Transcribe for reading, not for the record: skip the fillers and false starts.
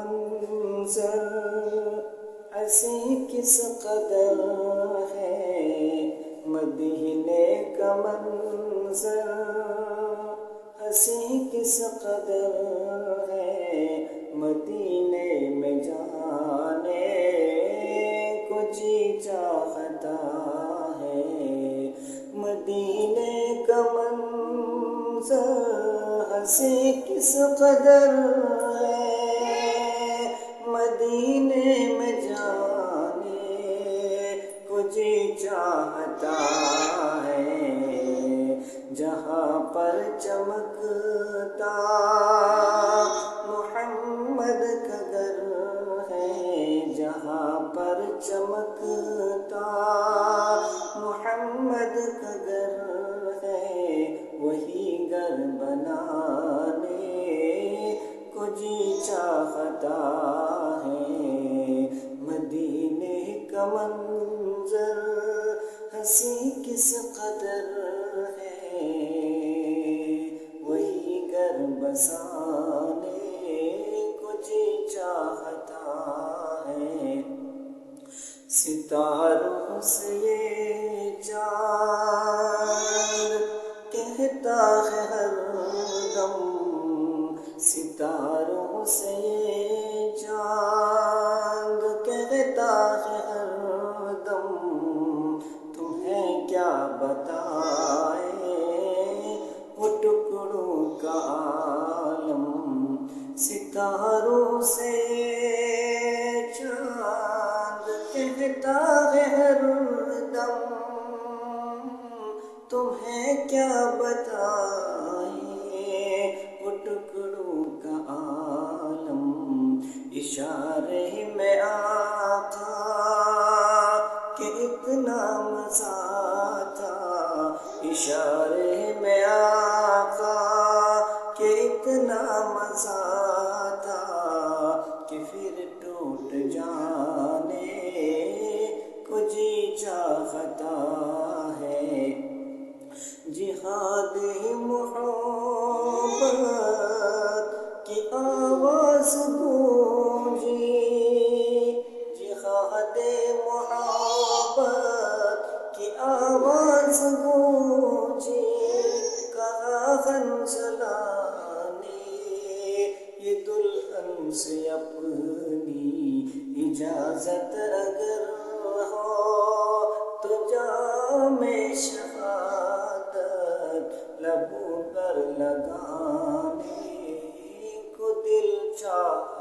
منظر ہنسی کس قدر ہے، مدینے کا منظر ہنسی کس قدر ہے، مدینے میں جانے کو جی چاہتا ہے، مدینے کا منظر ہنسی کس قدر ہے، مدینے میں جانے کو جی چاہتا ہے، جہاں پر چمکتا محمد کا گھر ہے، جہاں پر چمکتا محمد کا گھر ہے، وہی گھر بنانے کو جی چاہتا ہے، مدینے کا منظر ہنسی کس قدر ہے، وہی گھر بسانے کو جی چاہتا ہے، ستاروں سے یہ چاند کہتا ہے ہر دم، ستاروں سے یہ چاند کہتا ہے ہر دم، تمہیں کیا بتائیں وہ ٹکڑوں کا عالم، ستاروں سے یہ چاند کہتا ہے ہر دم، تمہیں کیا بتائیں وہ ٹکڑوں کا عالم، اشارے میں آقا کہ اتنا مزہ تھا، اشارے میں آقا کہ اتنا مزہ تھا، کہ پھر ٹوٹ جانے کو جی چاہتا ہے، جہاد محبت کی آواز گونجی، جہاد محبت کی آواز گونجی، کہا حنظلہ نے یہ دلہن سے اپنی اجازت اگر ہو تو جام شہادت لبوں پر لگانے کو دل چاہتا